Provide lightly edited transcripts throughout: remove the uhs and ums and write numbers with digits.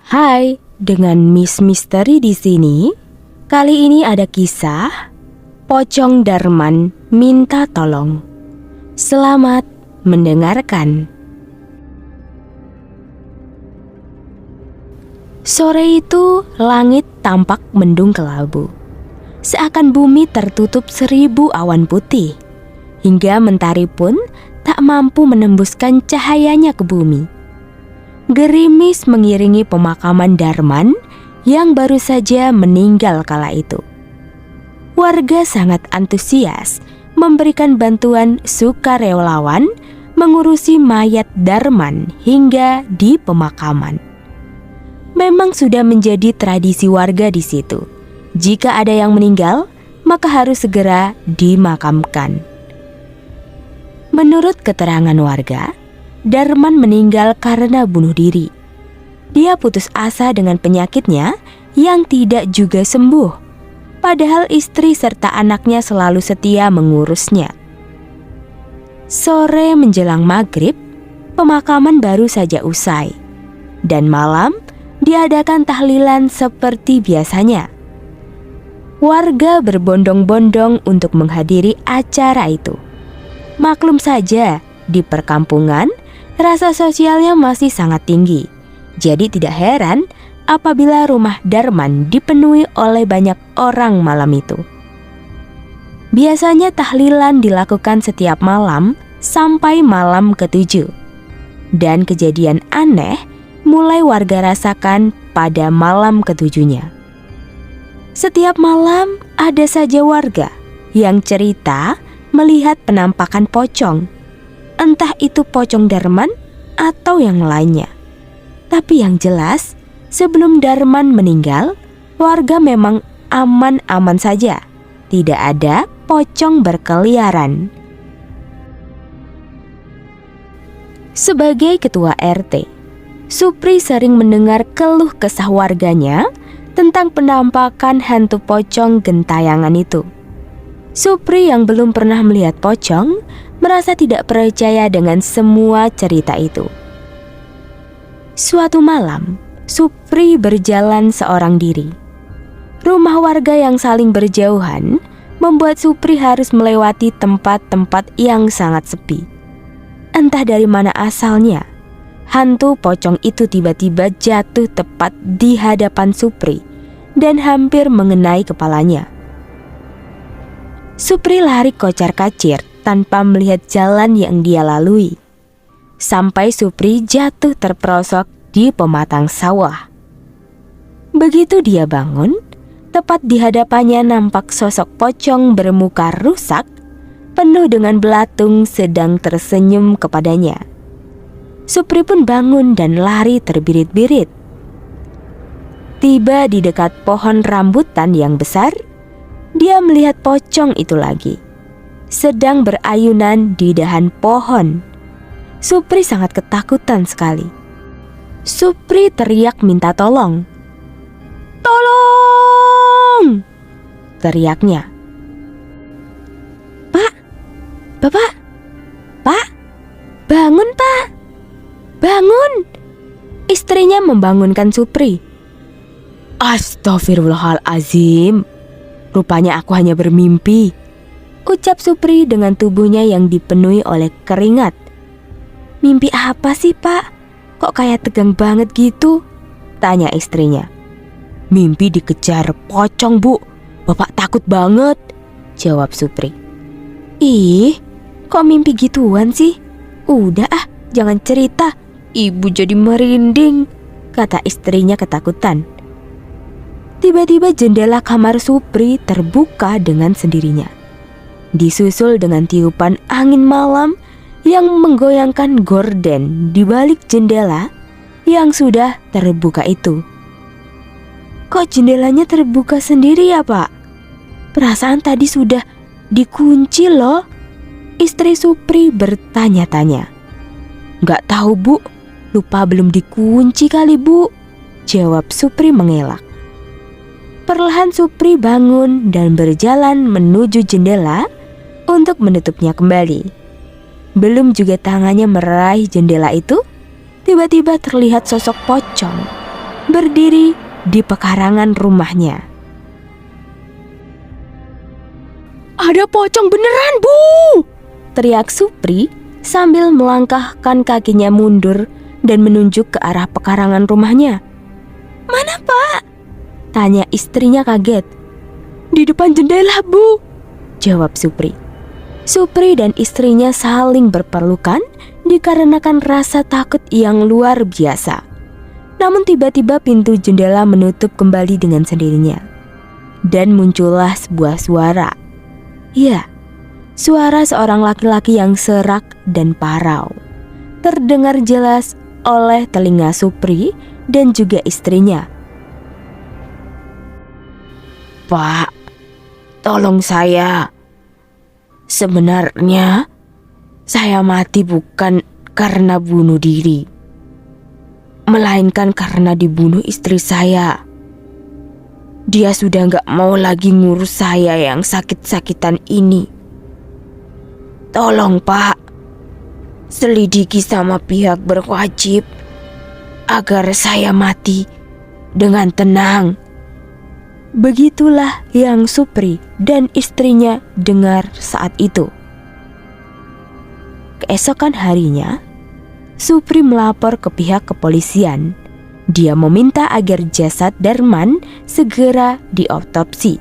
Hai, dengan Miss Misteri di sini. Kali ini ada kisah Pocong Darman Minta Tolong. Selamat mendengarkan. Sore itu langit tampak mendung kelabu. Seakan bumi tertutup 1000 awan putih. Hingga mentari pun tak mampu menembuskan cahayanya ke bumi. Gerimis mengiringi pemakaman Darman yang baru saja meninggal kala itu. Warga sangat antusias memberikan bantuan sukarelawan mengurusi mayat Darman hingga di pemakaman. Memang sudah menjadi tradisi warga di situ. Jika ada yang meninggal, maka harus segera dimakamkan. Menurut keterangan warga, Darman meninggal karena bunuh diri. Dia putus asa dengan penyakitnya yang tidak juga sembuh. Padahal istri serta anaknya selalu setia mengurusnya. Sore menjelang maghrib, pemakaman baru saja usai. Dan malam diadakan tahlilan seperti biasanya. Warga berbondong-bondong untuk menghadiri acara itu. Maklum saja, di perkampungan rasa sosialnya masih sangat tinggi. Jadi tidak heran apabila rumah Darman dipenuhi oleh banyak orang malam itu. Biasanya tahlilan dilakukan setiap malam sampai malam ke-7. Dan kejadian aneh mulai warga rasakan pada malam ke-7-nya. Setiap malam ada saja warga yang cerita melihat penampakan pocong. Entah itu pocong Darman atau yang lainnya. Tapi yang jelas, sebelum Darman meninggal, warga memang aman-aman saja. Tidak ada pocong berkeliaran. Sebagai ketua RT, Supri sering mendengar keluh kesah warganya tentang penampakan hantu pocong gentayangan itu. Supri yang belum pernah melihat pocong merasa tidak percaya dengan semua cerita itu. Suatu malam, Supri berjalan seorang diri. Rumah warga yang saling berjauhan membuat Supri harus melewati tempat-tempat yang sangat sepi. Entah dari mana asalnya, hantu pocong itu tiba-tiba jatuh tepat di hadapan Supri dan hampir mengenai kepalanya. Supri lari kocar-kacir tanpa melihat jalan yang dia lalui. Sampai Supri jatuh terperosok di pematang sawah. Begitu dia bangun, tepat di hadapannya nampak sosok pocong bermuka rusak, penuh dengan belatung sedang tersenyum kepadanya. Supri pun bangun dan lari terbirit-birit. Tiba di dekat pohon rambutan yang besar, dia melihat pocong itu lagi, sedang berayunan di dahan pohon. Supri sangat ketakutan sekali. Supri teriak minta tolong. "Tolong!" teriaknya. "Pak, Bapak, Pak, bangun Pak, bangun!" Istrinya membangunkan Supri. "Astagfirullahalazim, rupanya aku hanya bermimpi," ucap Supri dengan tubuhnya yang dipenuhi oleh keringat. "Mimpi apa sih Pak? Kok kayak tegang banget gitu?" tanya istrinya. "Mimpi dikejar pocong Bu, Bapak takut banget," jawab Supri. "Ih, kok mimpi gituan sih? Udah jangan cerita, Ibu jadi merinding," kata istrinya ketakutan. Tiba-tiba jendela kamar Supri terbuka dengan sendirinya, disusul dengan tiupan angin malam yang menggoyangkan gorden di balik jendela yang sudah terbuka itu. "Kok jendelanya terbuka sendiri ya Pak? Perasaan tadi sudah dikunci loh," istri Supri bertanya-tanya. "Gak tahu Bu, lupa belum dikunci kali Bu," jawab Supri mengelak. Perlahan Supri bangun dan berjalan menuju jendela untuk menutupnya kembali. Belum juga tangannya meraih jendela itu, tiba-tiba terlihat sosok pocong berdiri di pekarangan rumahnya. "Ada pocong beneran, Bu!" teriak Supri sambil melangkahkan kakinya mundur dan menunjuk ke arah pekarangan rumahnya. "Mana, Pak?" tanya istrinya kaget. "Di depan jendela, Bu," jawab Supri. Supri dan istrinya saling berpelukan dikarenakan rasa takut yang luar biasa. Namun tiba-tiba pintu jendela menutup kembali dengan sendirinya. Dan muncullah sebuah suara. Ya, suara seorang laki-laki yang serak dan parau. Terdengar jelas oleh telinga Supri dan juga istrinya. "Pak, tolong saya. Sebenarnya saya mati bukan karena bunuh diri, melainkan karena dibunuh istri saya. Dia sudah gak mau lagi ngurus saya yang sakit-sakitan ini. Tolong, Pak, selidiki sama pihak berwajib agar saya mati dengan tenang." Begitulah yang Supri dan istrinya dengar saat itu. Keesokan harinya, Supri melapor ke pihak kepolisian. Dia meminta agar jasad Darman segera diotopsi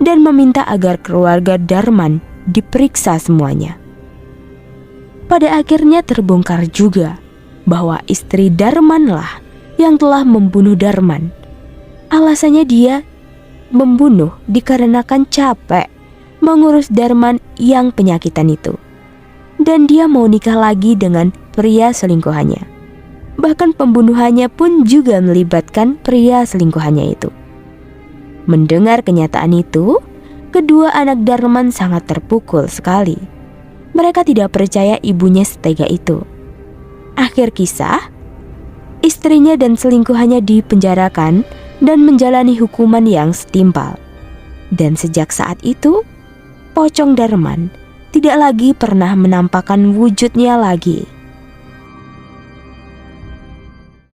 dan meminta agar keluarga Darman diperiksa semuanya. Pada akhirnya terbongkar juga bahwa istri Darmanlah yang telah membunuh Darman. Alasannya dia membunuh dikarenakan capek mengurus Darman yang penyakitan itu. Dan dia mau nikah lagi dengan pria selingkuhannya. Bahkan pembunuhannya pun juga melibatkan pria selingkuhannya itu. Mendengar kenyataan itu, kedua anak Darman sangat terpukul sekali. Mereka tidak percaya ibunya setega itu. Akhir kisah, istrinya dan selingkuhannya dipenjarakan dan menjalani hukuman yang setimpal. Dan sejak saat itu, pocong Darman tidak lagi pernah menampakkan wujudnya lagi.